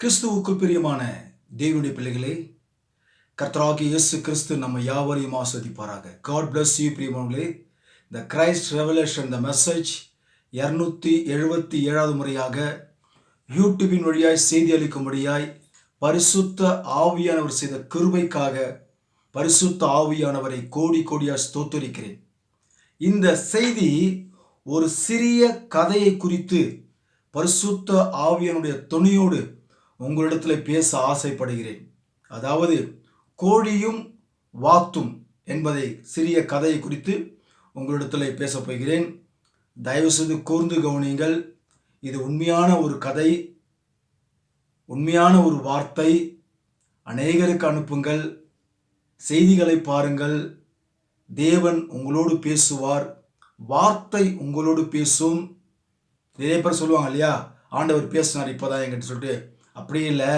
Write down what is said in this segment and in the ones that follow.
கிறிஸ்துவுக்குள் பிரியமான தேவனுடைய பிள்ளைகளே, கர்த்தராகிய இயேசு கிறிஸ்து நம்ம யாவரையும் ஆஸ்வதிப்பாராக. காட் பிளஸ் யூ பிரியமானவர்களே. இந்த கிரைஸ்ட் ரெவலேஷன் த மெசேஜ் 277வது முறையாக யூடியூபின் வழியாய் செய்தி அளிக்கும்படியாய் பரிசுத்த ஆவியானவர் செய்த கிருபைக்காக பரிசுத்த ஆவியானவரை கோடி கோடியாக ஸ்தோத்தரிக்கிறேன். இந்த செய்தி ஒரு சிறிய கதையை குறித்து பரிசுத்த ஆவியானுடைய துணையோடு உங்களிடத்தில் பேச ஆசைப்படுகிறேன். அதாவது கோழியும் வாத்தும் என்பதை சிறிய கதையை குறித்து உங்களிடத்தில் பேசப் போகிறேன். தயவுசெய்து கூர்ந்து கவனியுங்கள். இது உண்மையான ஒரு கதை, உண்மையான ஒரு வார்த்தை. அநேகருக்கு அனுப்புங்கள், செய்திகளை பாருங்கள். தேவன் உங்களோடு பேசுவார், வார்த்தை உங்களோடு பேசும். நிறைய பேர் சொல்லுவாங்க இல்லையா, ஆண்டவர் பேசினார் இப்போதான் என்கிட்ட சொல்லிட்டு. அப்படி இல்லை,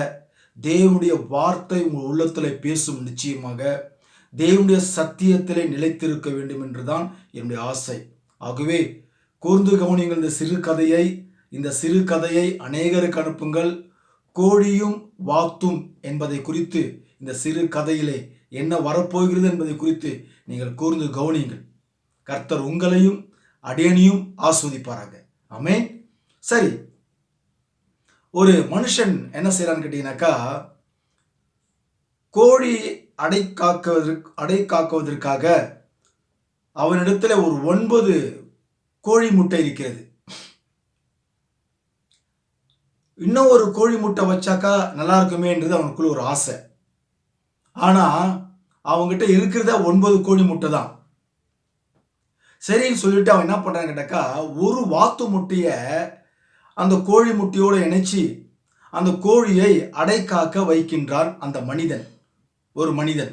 தேவனுடைய வார்த்தை உங்கள் உள்ளத்தில் பேசும். நிச்சயமாக தேவனுடைய சத்தியத்திலே நிலைத்திருக்க வேண்டும் என்றுதான் என்னுடைய ஆசை. ஆகவே கூர்ந்து கவனியுங்கள் இந்த சிறு கதையை அநேகருக்கு அனுப்புங்கள். கோழியும் வாத்தும் என்பதை குறித்து, இந்த சிறு கதையிலே என்ன வரப்போகிறது என்பதை குறித்து நீங்கள் கூர்ந்து கவனியுங்கள். கர்த்தர் உங்களையும் அடியனையும் ஆஸ்வதிப்பாராக. ஆமென். சரி, ஒரு மனுஷன் என்ன செய்யறான்னு கேட்டீங்கன்னாக்கா, கோழி அடை காக்குவதற்காக அவனிடத்துல ஒரு 9 கோழி முட்டை இருக்கிறது. இன்னும் ஒரு கோழி முட்டை வச்சாக்கா நல்லா இருக்குமே என்றது அவனுக்குள்ள ஒரு ஆசை. ஆனா அவங்ககிட்ட இருக்கிறத 9 கோழி முட்டை தான். சரின்னு சொல்லிட்டு அவன் என்ன பண்றான்னு கேட்டாக்கா, ஒரு வாத்து முட்டைய அந்த கோழி முட்டையோடு இணைச்சி அந்த கோழியை அடை காக்க வைக்கின்றான் அந்த மனிதன், ஒரு மனிதன்.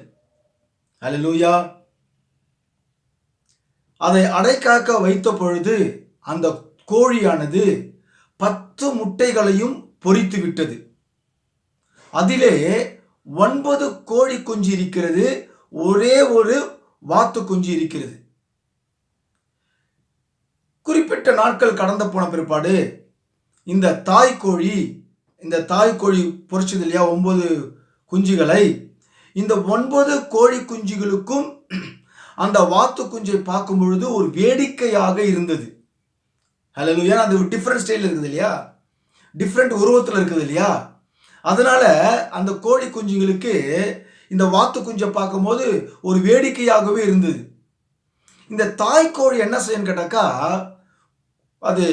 அல்லேலூயா. அதை அடை காக்க வைத்த பொழுது அந்த கோழியானது 10 முட்டைகளையும் பொரித்து விட்டது. அதிலே 9 கோழி குஞ்சு இருக்கிறது, ஒரே ஒரு வாத்து குஞ்சு இருக்கிறது. குறிப்பிட்ட நாட்கள் கடந்து போன பிற்பாடு இந்த தாய்க்கோழி பொரிச்சது இல்லையா 9 குஞ்சுகளை, இந்த 9 கோழி குஞ்சுகளுக்கும் அந்த வாத்து குஞ்சை பார்க்கும் பொழுது ஒரு வேடிக்கையாக இருந்தது. ஹல்லேலூயா. அது ஒரு டிஃப்ரெண்ட் ஸ்டைல் இருக்குது இல்லையா, டிஃப்ரெண்ட் உருவத்தில் இருக்குது இல்லையா. அதனால அந்த கோழி குஞ்சுகளுக்கு இந்த வாத்து குஞ்சை பார்க்கும்போது ஒரு வேடிக்கையாகவே இருந்தது. இந்த தாய்க்கோழி என்ன செய்யன்னு கேட்டாக்கா, அது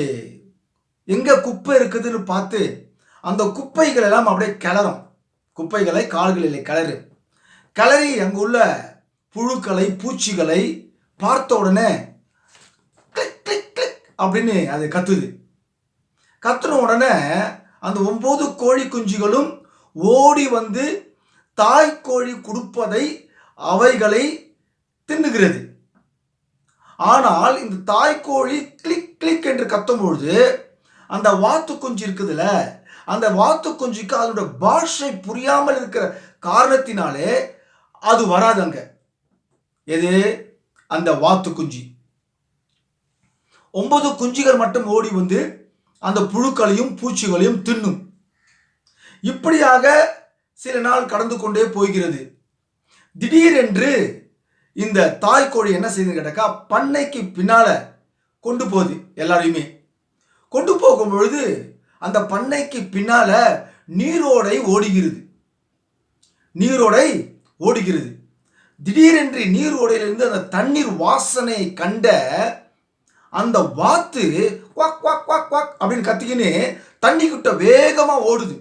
எங்க குப்பை இருக்குதுன்னு பார்த்து அந்த குப்பைகள் எல்லாம் அப்படியே கிளறும். குப்பைகளை கால்களில் கிளறி அங்கு உள்ள புழுக்களை பூச்சிகளை பார்த்த உடனே கிளிக் கிளிக் கிளிக் அப்படின்னு அது கத்துன உடனே அந்த 9 கோழி குஞ்சுகளும் ஓடி வந்து தாய்க்கோழி கொடுப்பதை அவைகளை தின்னுகிறது. ஆனால் இந்த தாய்க்கோழி கிளிக் கிளிக் என்று கத்தும் பொழுது அந்த வாத்து குஞ்சு இருக்குதுல்ல, அந்த வாத்து குஞ்சுக்கு அதோட பாஷை புரியாமல் இருக்கிற காரணத்தினாலே அது வராதங்க. எது? அந்த வாத்து குஞ்சு 9 குஞ்சுகள் மட்டும் ஓடி வந்து அந்த புழுக்களையும் பூச்சிகளையும் தின்னும். இப்படியாக சில நாள் கடந்து கொண்டே போகிறது. திடீரென்று இந்த தாய்க்கோழி என்ன செய்யுது கேட்டாக்கா, பண்ணைக்கு பின்னால கொண்டு போகுது. எல்லாரையுமே கொண்டு போகும் பொழுது அந்த பண்ணைக்கு பின்னால நீரோடை ஓடுகிறது. திடீரென்று நீரோடையிலிருந்து அந்த தண்ணீர் வாசனை கண்ட அந்த வாத்து குவாக் குவாக் குவாக் குவாக் அப்படின்னு கத்திக்கின்னு தண்ணி கிட்ட வேகமா ஓடுது.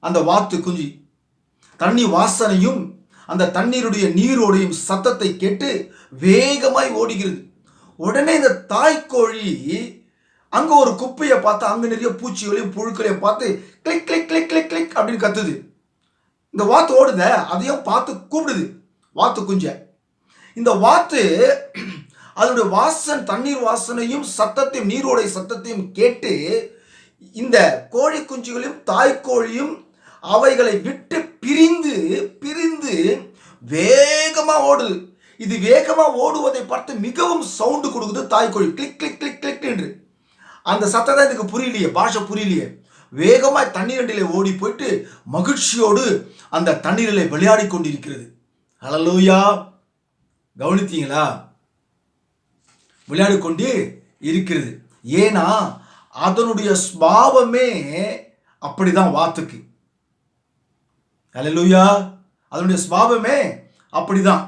அந்த வாத்து குஞ்சு தண்ணி வாசனையும் அந்த தண்ணீருடைய நீரோடையும் சத்தத்தை கேட்டு வேகமாய் ஓடுகிறது. உடனே இந்த தாய்க்கோழி அங்க ஒரு குப்பையை பார்த்து, அங்க நிறைய பூச்சிகளையும் புழுக்களையும் பார்த்து click click click click click அப்படின்னு கத்துது. இந்த வாத்து ஓடுத அதையும் பார்த்து கூப்பிடுது வாத்து குஞ்ச. இந்த வாத்து அதனுடைய தண்ணீர் வாசனையும் சத்தத்தையும் நீரோடை சத்தத்தையும் கேட்டு இந்த கோழி குஞ்சுகளையும் தாய்க்கோழியும் அவைகளை விட்டு பிரிந்து வேகமா ஓடுது. இது வேகமா ஓடுவதை பார்த்து மிகவும் சவுண்டு கொடுக்குது தாய்க்கோழி, கிளிக் கிளிக் கிளிக் கிளிக் என்று. அந்த சத்தம் தான் இதுக்கு புரியலையே, பாஷை புரியலையே. வேகமாய் தண்ணீரிலே ஓடி போயிட்டு மகிழ்ச்சியோடு அந்த தண்ணீரிலே விளையாடி கொண்டிருக்கிறது. ஹல்லேலூயா. கவனித்தீங்களா? விளையாடி கொண்டு இருக்கிறது. ஏன்னா அதனுடைய சுபாவமே அப்படிதான் வாத்துக்கு. ஹல்லேலூயா. அதனுடைய சுபாவமே அப்படிதான்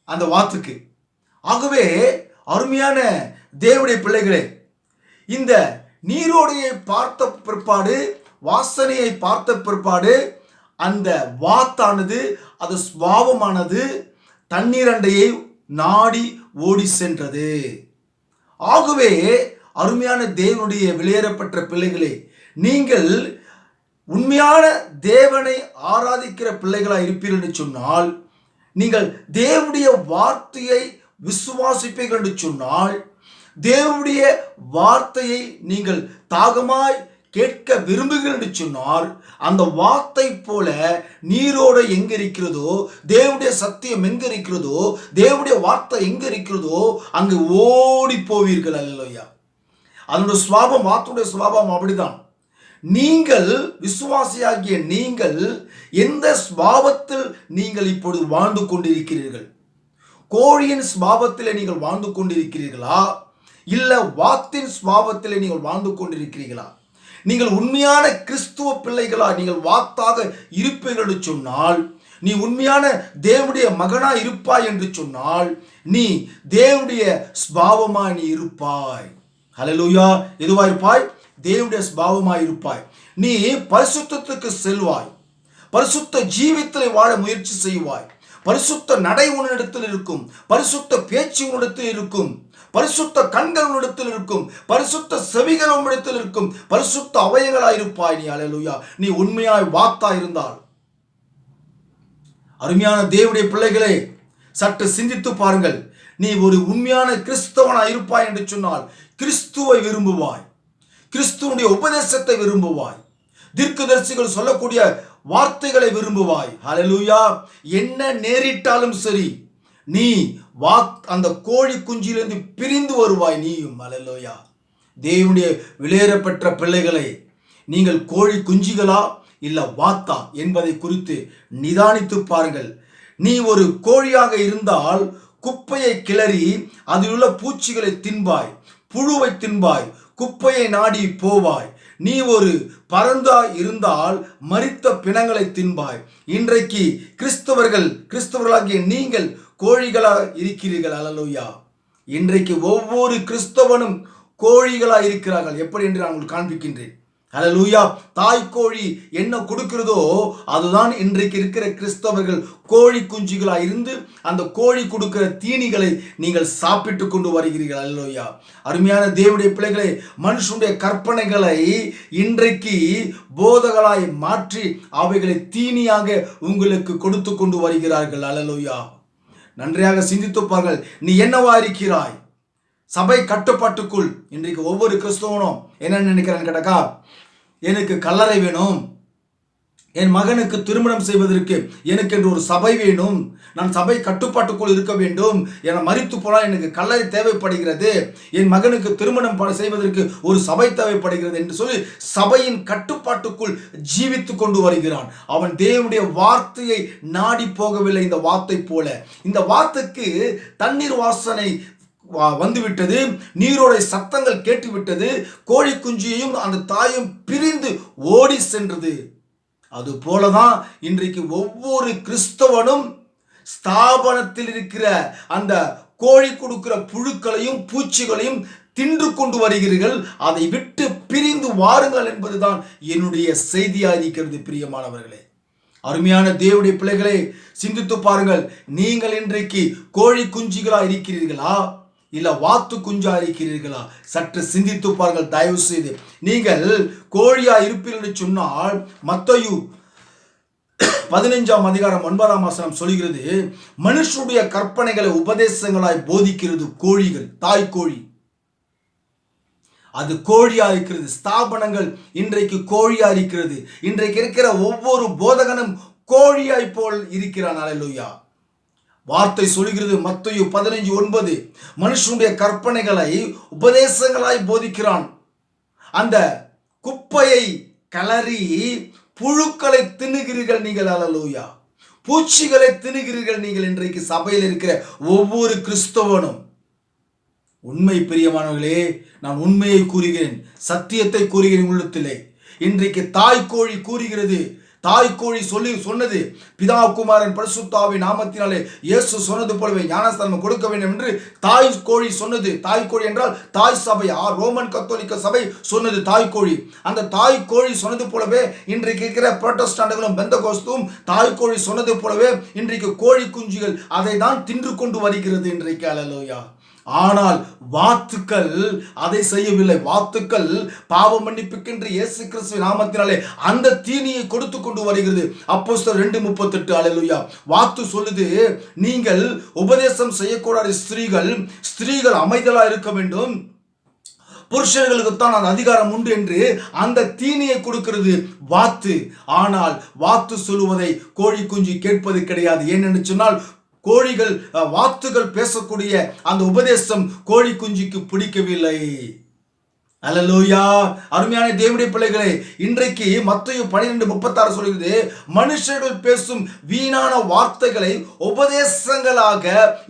அந்த வாத்துக்கு. ஆகவே அருமையான தேவனுடைய பிள்ளைகளே, இந்த நீரோடையை பார்த்த பிற்பாடு, வாசனையை பார்த்த பிற்பாடு, அந்த வாத்தானது அது சுபாவமானது தண்ணீரண்டையை நாடி ஓடி சென்றது. ஆகவே அருமையான தேவனுடைய வெளியேறப்பட்ட பிள்ளைகளே, நீங்கள் உண்மையான தேவனை ஆராதிக்கிற பிள்ளைகளாக இருப்பீர்கள் என்று சொன்னால், நீங்கள் தேவனுடைய வார்த்தையை விசுவாசிப்பீர்கள் என்று சொன்னால், தேவனுடைய வார்த்தையை நீங்கள் தாகமாய் கேட்க விரும்புகிறீர்கள் என்று சொன்னால், அந்த வார்த்தை போல நீரோடு எங்க இருக்கிறதோ, தேவனுடைய சத்தியம் எங்க இருக்கிறதோ, தேவனுடைய வார்த்தை எங்க இருக்கிறதோ அங்கு ஓடி போவீர்கள். அல்லேலூயா. அதனுடைய சுபாவம், வார்த்தையுடைய சுபாவம் அப்படிதான். நீங்கள் விசுவாசியாகிய நீங்கள் எந்த சுபாவத்தில் நீங்கள் இப்பொழுது வாழ்ந்து கொண்டிருக்கிறீர்கள்? கோழியின் சுபாவத்தில் நீங்கள் வாழ்ந்து கொண்டிருக்கிறீர்களா, இல்ல வாத்தின் சுபாவத்தில் நீங்கள் வாழ்ந்து கொண்டிருக்கிறீர்களா? நீங்கள் உண்மையான கிறிஸ்துவ பிள்ளைகளா நீங்கள் வாத்தாக இருப்பீர்கள் என்று சொன்னால், நீ உண்மையான தேவனுடைய மகனா இருப்பாய் என்று சொன்னால், நீ தேவனுடைய சுபாவமாய் நீ இருப்பாய். ஹல்லேலூயா. எதுவா இருப்பாய்? தேவனுடைய சுபாவமாய் இருப்பாய். நீ பரிசுத்தத்துக்கு செல்வாய். பரிசுத்த ஜீவியத்தில் வாழ முயற்சி செய்வாய். பரிசுத்த நடை உன்னிடத்தில் இருக்கும். பரிசுத்த பேச்சு உன்னிடத்தில் இருக்கும். பரிசுத்த கண்கள் உன்னிடத்தில் இருக்கும். பரிசுத்த செவிகள் உன்னிடத்தில் இருக்கும். பரிசுத்த அவயங்களாய் இருப்பாய் நீ. அல்லேலூயா. நீ உண்மையாய் வாத்தா இருந்தால். அருமையான தேவனுடைய பிள்ளைகளே, சற்று சிந்தித்து பாருங்கள். நீ ஒரு உண்மையான கிறிஸ்தவனாய் இருப்பாய் என்று சொன்னால், கிறிஸ்துவை விரும்புவாய். கிறிஸ்துவனுடைய உபதேசத்தை விரும்புவாய். தீர்க்கதரிசிகள் சொல்லக்கூடிய வார்த்தைகளை விரும்புவாய். ஹல்லேலூயா. என்ன நேரிட்டாலும் சரி, நீ அந்த கோழி குஞ்சிலிருந்து பிரிந்து வருவாய் நீயும். ஹல்லேலூயா. தேவனுடைய வெளியேறப்பெற்ற பிள்ளைகளை, நீங்கள் கோழி குஞ்சிகளா இல்ல வாத்தா என்பதை குறித்து நிதானித்து பாருங்கள். நீ ஒரு கோழியாக இருந்தால் குப்பையை கிளறி அதில் உள்ள பூச்சிகளை தின்பாய், புழுவை தின்பாய், குப்பையை நாடி போவாய். நீ ஒரு பறந்தா இருந்தால் மரித்த பிணங்களை தின்பாய். இன்றைக்கு கிறிஸ்தவர்களாகிய நீங்கள் கோழிகளாக இருக்கிறீர்கள். அல்லேலூயா. இன்றைக்கு ஒவ்வொரு கிறிஸ்தவனும் கோழிகளாக இருக்கிறார்கள். எப்படி என்று நான் உங்களுக்கு காண்பிக்கின்றேன். அல்லேலூயா. தாய்க்கோழி என்ன கொடுக்கிறதோ அதுதான் இன்றைக்கு இருக்கிற கிறிஸ்தவர்கள் கோழி குஞ்சுகளாக இருந்து அந்த கோழி கொடுக்கிற தீனிகளை நீங்கள் சாப்பிட்டு கொண்டு வருகிறீர்கள். அல்லேலூயா. அருமையான தேவனுடைய பிள்ளைகளை, மனுஷனுடைய கற்பனைகளை இன்றைக்கு போதகளாய் மாற்றி அவைகளை தீனியாக உங்களுக்கு கொடுத்து கொண்டு வருகிறார்கள். அல்லேலூயா. நன்றாக சிந்தித்து பாருங்கள். நீ என்னவா இருக்கிறாய்? சபை கட்டுப்பாட்டுக்குள் இன்றைக்கு ஒவ்வொரு கிறிஸ்தவனும் என்ன நினைக்கிறான்னு கேட்டாக்கா, எனக்கு கல்லறை வேணும், என் மகனுக்கு திருமணம் செய்வதற்கு எனக்கு என்று ஒரு சபை வேணும், நான் சபை கட்டுப்பாட்டுக்குள் இருக்க வேண்டும், என மரித்து போனால் எனக்கு கல்லறை தேவைப்படுகிறது, என் மகனுக்கு திருமணம் செய்வதற்கு ஒரு சபை தேவைப்படுகிறது என்று சொல்லி சபையின் கட்டுப்பாட்டுக்குள் ஜீவித்து கொண்டு வருகிறான். அவன் தேவனுடைய வார்த்தையை நாடி போகவில்லை. இந்த வார்த்தை போல இந்த வார்த்தைக்கு தண்ணீர் வாசனை வந்துவிட்டது, நீரோடை சத்தங்கள் கேட்டுவிட்டது, கோழி குஞ்சியையும் அந்த தாயும் பிரிந்து ஓடி சென்றது. அது போலதான் இன்றைக்கு ஒவ்வொரு கிறிஸ்தவனும் ஸ்தாபனத்தில் இருக்கிற அந்த கோழி கொடுக்கிற புழுக்களையும் பூச்சிகளையும் தின்று கொண்டு வருகிறீர்கள். அதை விட்டு பிரிந்து வாருங்கள் என்பதுதான் என்னுடைய செய்தியாக இருக்கிறது. பிரியமானவர்களே, அருமையான தேவனுடைய பிள்ளைகளை, சிந்தித்து பாருங்கள். நீங்கள் இன்றைக்கு கோழி குஞ்சுகளா இருக்கிறீர்களா இல்ல வாத்து குஞ்சா இருக்கிறீர்களா? சற்று சிந்தித்து பாருங்கள். தயவு செய்து நீங்கள் கோழியா இருப்பீர்கள் சொன்னால் மத்தேயு 15ஆம் அதிகாரம் 9ஆம் வசனம் சொல்கிறது, மனுஷனுடைய கற்பனைகளை உபதேசங்களாய் போதிக்கிறது கோழிகள், தாய்க்கோழி. அது கோழியா இருக்கிறது. ஸ்தாபனங்கள் இன்றைக்கு கோழியா இருக்கிறது. இன்றைக்கு இருக்கிற ஒவ்வொரு போதகனும் கோழியாய் போல் இருக்கிறான். அல்லேலூயா. வார்த்தை சொல்கிறது மத்தேயு 15:9, மனுஷனுடைய கற்பனைகளை உபதேசங்களாய் போதிக்கிறான். அந்த குப்பையை கிளறி புழுக்களை தின்னுகிறீர்கள் நீங்கள். அல்லேலூயா. பூச்சிகளை தின்னுகிறீர்கள் நீங்கள். இன்றைக்கு சபையில் இருக்கிற ஒவ்வொரு கிறிஸ்தவனும், உண்மை பிரியமானவர்களே, நான் உண்மையை கூறுகிறேன், சத்தியத்தை கூறுகிறேன் உள்ளத்திலே. இன்றைக்கு தாய்க்கோழி கூறுகிறது, தாய்க்கோழி சொன்னது, பிதா குமாரன் பரிசுத்தாவின் நாமத்தினாலே இயேசு சொன்னது போலவே ஞானஸ்தானம் கொடுக்க வேண்டும் என்று தாய்க்கோழி சொன்னது. தாய்க்கோழி என்றால் தாய் சபை, ரோமன் கத்தோலிக்க சபை சொன்னது தாய்க்கோழி. அந்த தாய்க்கோழி சொன்னது போலவே இன்றைக்கு இருக்கிற புரோட்டஸ்டாண்டுகளும் பெந்தகோஸ்தும் தாய்க்கோழி சொன்னது போலவே இன்றைக்கு கோழி குஞ்சுகள் அதை தான் தின்று கொண்டு வருகிறது இன்றைக்கு. அல்லேலூயா. ஆனால் வாத்துக்கள் அதை செய்யவில்லை. வாத்துக்கள் பாவ மன்னிப்புக்கென்று இயேசு கிறிஸ்துவின் நாமத்தினாலே அந்த தீனியை கொடுத்து கொண்டு வருகிறது. அப்போஸ்தலர் 2:38. அல்லேலூயா. வாத்து சொல்லுது, நீங்கள் உபதேசம் செய்யக்கூடாத ஸ்திரீகள் அமைதலா இருக்க வேண்டும், புருஷர்களுக்குத்தான் அந்த அதிகாரம் உண்டு என்று அந்த தீனியை கொடுக்கிறது வாத்து. ஆனால் வாத்து சொல்லுவதை கோழி குஞ்சு கேட்பது கிடையாது. ஏனென்று சொன்னால் வாத்துகள் பேசக்கூடிய அந்த உபதேசம் கோழி குஞ்சுக்கு பிடிக்கவில்லை. அல்லேலூயா. அருமையான தேவனுடைய பிள்ளைகளே, இன்றைக்கு மத்தேயு 12:36 சொல்கிறது, மனுஷர்கள் பேசும் வீணான வார்த்தைகளை உபதேசங்களாக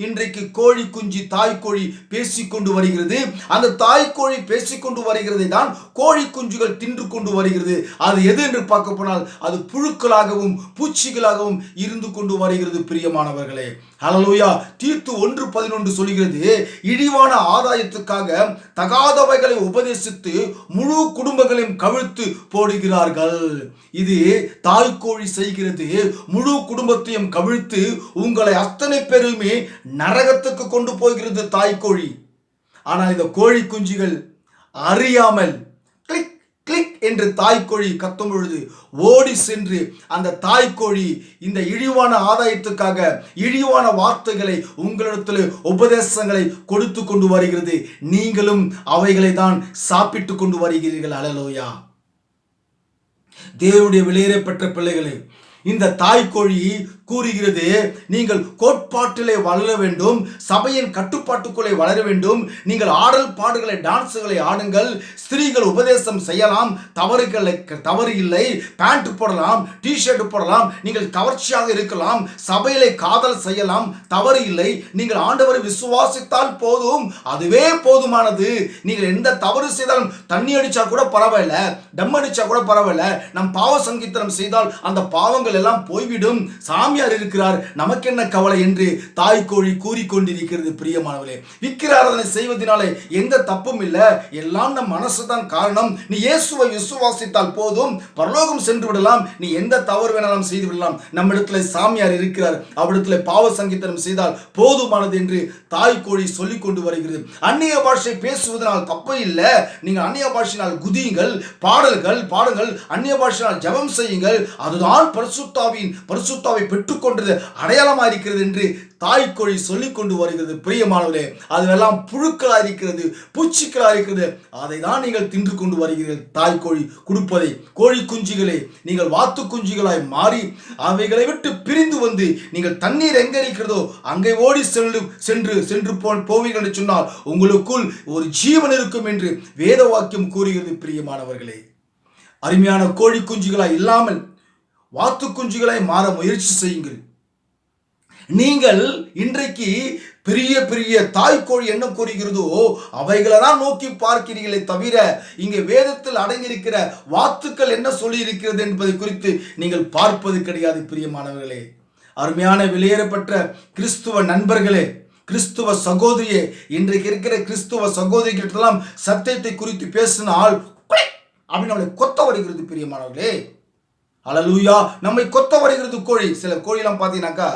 இன்றைக்கு கோழி குஞ்சு தாய்க்கோழி பேசிக்கொண்டு வருகிறது. அந்த தாய்க்கோழி பேசிக்கொண்டு வருகிறதை தான் கோழி குஞ்சுகள் தின்று கொண்டு வருகிறது. அது எது என்று பார்க்க போனால் அது புழுக்களாகவும் பூச்சிகளாகவும் இருந்து கொண்டு வருகிறது. பிரியமானவர்களே, அல்லேலூயா. தீத்து 1:11 சொல்கிறது, இழிவான ஆதாயத்துக்காக தகாதவைகளை உபதேசித்து முழு குடும்பங்களையும் கவிழ்த்து போடுகிறார்கள். இது தாய்க்கோழி செய்கிறது. முழு குடும்பத்தையும் கவிழ்த்து உங்களை அத்தனை பேருமே நரகத்துக்கு கொண்டு போகிறது தாய்க்கோழி. ஆனால் இந்த கோழி குஞ்சுகள் அறியாமல் கிளிக் கிளிக் என்று தாய்க்கோழி கத்தும் பொழுது ஓடி சென்று அந்த தாய்க்கோழி இந்த இழிவான ஆதாயத்துக்காக இழிவான வார்த்தைகளை உங்களிடத்தில் உபதேசங்களை கொடுத்து கொண்டு வருகிறது. நீங்களும் அவைகளை தான் சாப்பிட்டு கொண்டு வருகிறீர்கள். அல்லேலூயா. தேவனுடைய விலையேறப்பெற்ற பிள்ளைகளே, இந்த தாய்க்கோழி கூறுகிறது, நீங்கள் கோட்பாட்டிலே வளர வேண்டும், சபையின் கட்டுப்பாட்டுக்குள்ளே வளர வேண்டும், நீங்கள் ஆடல் பாடுகளை டான்ஸுகளை ஆடுங்கள், ஸ்திரீகள் உபதேசம் செய்யலாம், தவறு இல்லை, பேண்ட் போடலாம், டிஷர்ட் போடலாம், நீங்கள் கவர்ச்சியாக இருக்கலாம், சபையிலே காதல் செய்யலாம், தவறு இல்லை, நீங்கள் ஆண்டவரை விசுவாசித்தால் போதும், அதுவே போதுமானது. நீங்கள் எந்த தவறு செய்தாலும் தண்ணி அடிச்சா கூட பரவாயில்ல, டம் அடிச்சா கூட பரவாயில்ல, நம் பாவ சங்கீதனம் செய்தால் அந்த பாவங்கள் எல்லாம் போய்விடும், சாமி இருக்கிறார், நமக்கு என்ன கவலை என்று தாய்க்கோழி கூறிக்கொண்டிருக்கிறது. பிரியமானவர்களே, விக்கிரகாராதனை செய்வதனாலே எந்த தப்பும் இல்லை, எல்லாம் நம் மனசுதான் காரணம். நீ இயேசுவை விசுவாசித்தால் போதும், பரலோகம் சென்று விடலாம், நீ எந்த தவறு வேணாலும் செய்து விடலாம், நம்மிடத்துல சாமியார் இருக்கிறார், அவரிடத்துல பாவ சங்கீதனம் செய்தால் போதுமானது என்று தாய்க்கோழி சொல்லிக் கொண்டு வருகிறது. அந்நிய பாஷை பேசுவதனால் தப்பு இல்லை, நீங்கள் அந்நிய பாஷையினால் குதியுங்கள், பாடுங்கள், அந்நிய பாஷையினால் ஜெபம் செய்யுங்கள், அதுதான் பரிசுத்தாவை பெற்றுக்கொண்டது அடையாளமாக இருக்கிறது என்று தாய்க்கோழி சொல்லிக் கொண்டு வருகிறது. பிரியமானவர்களே, அதுவெல்லாம் புழுக்களா இருக்கிறது, பூச்சிகளா இருக்கிறது, அதை தான் நீங்கள் தின்று கொண்டு வருகிறீர்கள். தாய்க்கோழி கொடுப்பதை கோழி குஞ்சுகளை நீங்கள் வாத்து குஞ்சுகளாய் மாறி அவைகளை விட்டு பிரிந்து வந்து நீங்கள் தண்ணீர் எங்க இருக்கிறதோ அங்கே ஓடி சென்று போவீர்கள் என்று சொன்னால் உங்களுக்குள் ஒரு ஜீவன் இருக்கும் என்று வேத வாக்கியம் கூறுகிறது. பிரியமானவர்களே, அருமையான கோழி குஞ்சுகளாய் இல்லாமல் வாத்து குஞ்சுகளாய் மாற முயற்சி செய்யுங்கள். நீங்கள் இன்றைக்கு பெரிய தாய்க்கோழி என்ன கூறுகிறதோ அவைகளை தான் நோக்கி பார்க்கிறீர்களே தவிர இங்கே வேதத்தில் அடங்கியிருக்கிற வாத்துக்கள் என்ன சொல்லி இருக்கிறது என்பதை குறித்து நீங்கள் பார்ப்பது கிடையாது. பிரியமானவர்களே, அருமையான விலையேறப்பட்ட கிறிஸ்துவ நண்பர்களே, கிறிஸ்துவ சகோதரியே, இன்றைக்கு இருக்கிற கிறிஸ்துவ சகோதரிகளெல்லாம் சத்தியத்தை குறித்து பேசினால் அப்படின்னு நம்மளை கொத்த வருகிறது. பிரியமானவர்களே, அல்லேலூயா. நம்மை கொத்த வருகிறது கோழி. சில கோழிலாம் பார்த்தீங்கன்னாக்கா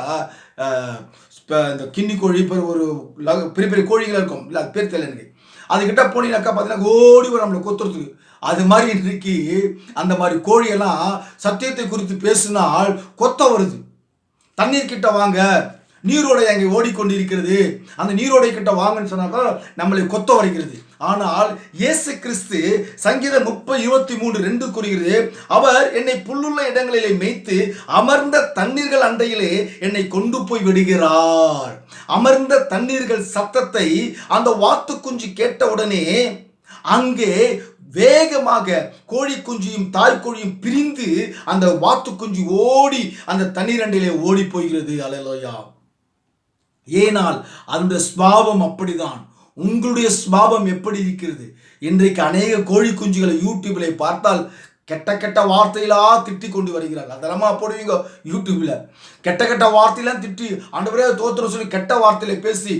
இந்த கிண்ணி கோழி ஒரு பெரிய கோழிகள் இருக்கும், இல்லை அது பேர் தெரியல எனக்கு, அதுக்கிட்ட போனீங்கன்னாக்கா பார்த்தீங்கன்னா ஓடி வரும் நம்மளை கொத்துறதுக்கு. அது மாதிரி இன்றைக்கு அந்த மாதிரி கோழியெல்லாம் சத்தியத்தை குறித்து பேசினால் கொத்த வருது. தண்ணீர் கிட்ட வாங்க, நீரோடை அங்கே ஓடிக்கொண்டிருக்கிறது, அந்த நீரோடை கிட்ட வாங்கன்னு சொன்னாக்கா நம்மளை கொத்த வருகிறது. ஆனால் இயேசு கிறிஸ்து சங்கீதம் 30:23 கூறுகிறது, அவர் என்னை புல்லுள்ள இடங்களிலே மேய்த்து அமர்ந்த தண்ணீர்கள் அண்டையிலே என்னை கொண்டு போய் விடுகிறார். அமர்ந்த தண்ணீர்கள் சத்தத்தை அந்த வாத்து குஞ்சு கேட்ட உடனே அங்கே வேகமாக கோழி குஞ்சியும் தாய் கோழியும் பிரிந்து அந்த வாத்து குஞ்சு ஓடி அந்த தண்ணீர் அண்டையிலே ஓடி போகிறது. அல்லேலூயா. ஏனால் அதனுடைய ஸ்வாபம் அப்படிதான். உங்களுடைய ஸ்வாபம் எப்படி இருக்கிறது? இன்றைக்கு அநேக கோழி குஞ்சுகளை யூடியூப்ல பார்த்தால் கெட்ட கெட்ட வார்த்தையிலா திட்டி கொண்டு வருகிறார்கள். அதெல்லாம் போடுவீங்க யூடியூப்ல. கெட்ட கெட்ட வார்த்தையெல்லாம் திட்டி ஆண்டவரே தோத்திரம் சொல்லி கெட்ட வார்த்தையில பேசி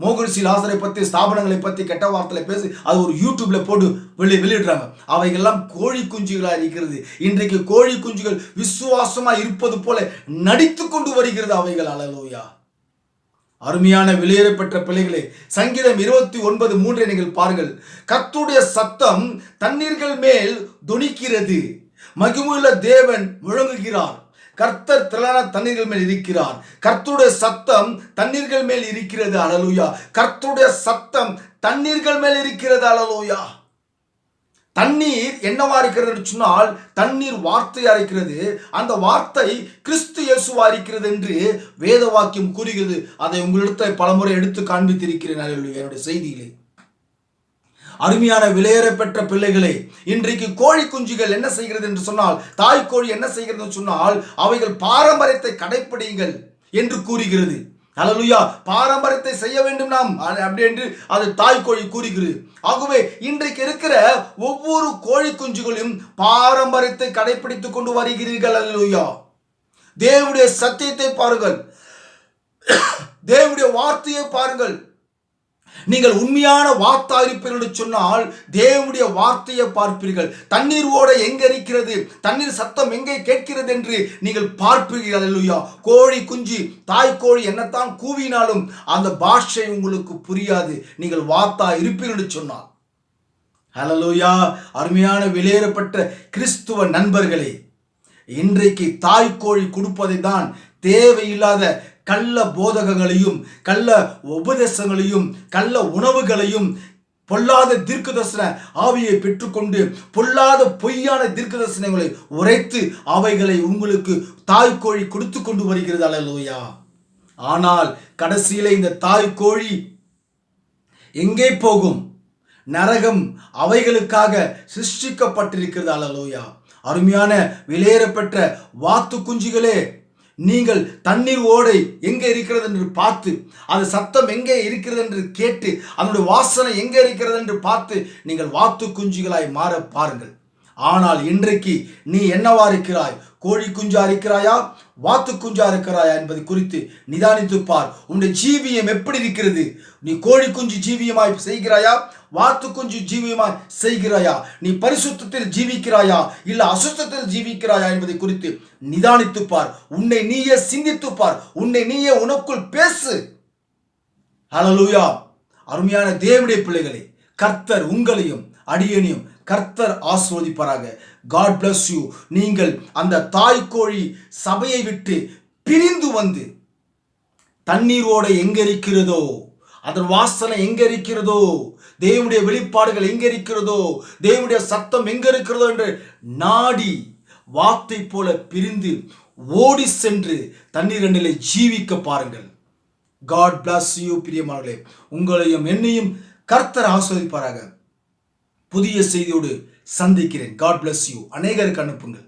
மோகன்சி லாசரை பற்றி ஸ்தாபனங்களை பற்றி கெட்ட வார்த்தையில பேசி அது ஒரு யூடியூப்ல போட்டு வெளியிடுறாங்க. அவைகள்லாம் கோழி குஞ்சுகளா இருக்கிறது. இன்றைக்கு கோழி குஞ்சுகள் விசுவாசமா இருப்பது போல நடித்து கொண்டு வருகிறது அவைகள். அல்லேலூயா. அருமையான வெளியேற பெற்ற பிள்ளைகளே, சங்கீதம் 29:3 நீங்கள் பாருங்கள். கர்த்தருடைய சத்தம் தண்ணீர்கள் மேல் தொனிக்கிறது, மகிமையுள்ள தேவன் முழங்குகிறார். கர்த்தர் திரளான தண்ணீர்கள் மேல் இருக்கிறார். கர்த்தருடைய சத்தம் தண்ணீர்கள் மேல் இருக்கிறது. அல்லேலூயா. கர்த்தருடைய சத்தம் தண்ணீர்கள் மேல் இருக்கிறது. அல்லேலூயா. தண்ணீர் என்னவா இருக்கிறது என்று சொன்னால் தண்ணீர் வார்த்தையா இருக்கிறது. அந்த வார்த்தை கிறிஸ்து இயேசுவா இருக்கிறது என்று வேத வாக்கியம் கூறுகிறது. அதை உங்களிடத்தை பலமுறை எடுத்து காண்பித்திருக்கிறேன் என்னுடைய செய்தியிலே. அருமையான விலையேற பெற்ற பிள்ளைகளே, இன்றைக்கு கோழி குஞ்சுகள் என்ன செய்கிறது என்று சொன்னால், தாய் கோழி என்ன செய்கிறது என்று சொன்னால், அவைகள் பாரம்பரியத்தை கடைப்பிடிங்கள் என்று கூறுகிறது. அல்லேலூயா. பாரம்பரியத்தை செய்ய வேண்டும் நாம் அப்படி என்று அது தாய் கோழி கூறுகிறது. ஆகவே இன்றைக்கு இருக்கிற ஒவ்வொரு கோழி குஞ்சுகளையும் பாரம்பரியத்தை கடைபிடித்துக் கொண்டு வருகிறீர்கள். அல்லேலூயா. தேவனுடைய சத்தியத்தை பாருங்கள், தேவனுடைய வார்த்தையை பாருங்கள். நீங்கள் உண்மையான வார்த்தா இருப்பீர்கள் என்று சொன்னால் தேவனுடைய வார்த்தையை பார்ப்பீர்கள். தண்ணீர் ஓட எங்க இருக்கிறது, தண்ணீர் சத்தம் எங்கே கேட்கிறது என்று நீங்கள் பார்ப்பீர்கள். அல்லேலூயா. கோழி குஞ்சு தாய் கோழி என்னத்தான் கூவினாலும் அந்த பாஷை உங்களுக்கு புரியாது, நீங்கள் வார்த்தா இருப்பீர்கள் என்று சொன்னால். அல்லேலூயா. அருமையான வெளியேறப்பட்ட கிறிஸ்துவ நண்பர்களே, இன்றைக்கு தாய் கோழி கொடுப்பதை தான் தேவையில்லாத கள்ள போதகங்களையும் கள்ள உபதேசங்களையும் கள்ள உணவுகளையும் பொல்லாத தீர்க்கதரிசன ஆவியை பெற்றுக்கொண்டு பொல்லாத பொய்யான தீர்க்கதரிசனங்களை உரைத்து அவைகளை உங்களுக்கு தாய்க்கோழி கொடுத்து கொண்டு வருகிறது. அல்லேலூயா. ஆனால் கடைசியிலே இந்த தாய்க்கோழி எங்கே போகும்? நரகம் அவைகளுக்காக சிருஷ்டிக்கப்பட்டிருக்கிறது. அல்லேலூயா. அருமையான வெளியேறப்பெற்ற வாத்து குஞ்சுகளே, நீங்கள் தண்ணீர் ஓடை எங்கே இருக்கிறது என்று பார்த்து, அது சத்தம் எங்கே இருக்கிறது என்று கேட்டு, அதனுடைய வாசனை எங்கே இருக்கிறது என்று பார்த்து நீங்கள் வாத்து குஞ்சுகளாய் மாற பாருங்கள். ஆனால் இன்றைக்கு நீ என்னவா இருக்கிறாய்? கோழி குஞ்சா இருக்கிறாயா, வாத்து குஞ்சா இருக்கிறாயா என்பதை குறித்து நிதானித்து பார். உன்னுடைய ஜீவியம் எப்படி இருக்கிறது? நீ கோழி குஞ்சு ஜீவியமாய் செய்கிறாயா, வாத்து குஞ்சு ஜீவியமாய் செய்கிறாயா? நீ பரிசுத்தத்தில் ஜீவிக்கிறாயா இல்ல அசுத்தத்தில் ஜீவிக்கிறாயா என்பதை குறித்து நிதானித்து பார். உன்னை நீயே சிந்தித்து பார். உன்னை நீயே உனக்குள் பேசு. ஹல்லேலூயா. அருமையான தேவனுடைய பிள்ளைகளே, கர்த்தர் உங்களையும் அடியேனையும் கர்த்தர் ஆசீர்வதிப்பாராக. God bless you. நீங்கள் அந்த தாய்க்கோழி சபையை விட்டு பிரிந்து வந்து தண்ணீரோட எங்க இருக்கிறதோ, அதன் வாசனை எங்க இருக்கிறதோ, தேவனுடைய வெளிப்பாடுகள் எங்க இருக்கிறதோ, தேவனுடைய சத்தம் எங்க இருக்கிறதோ என்று நாடி வாத்தை போல பிரிந்து ஓடி சென்று தண்ணீர் அண்டையிலே ஜீவிக்க பாருங்கள். God bless you. பிரியமானவர்களே, உங்களையும் என்னையும் கர்த்தர் ஆசீர்வதிப்பாராக. புதிய செய்தியோடு சந்திக்கிறேன். God bless you. அநேகருக்கு அனுப்புங்கள்.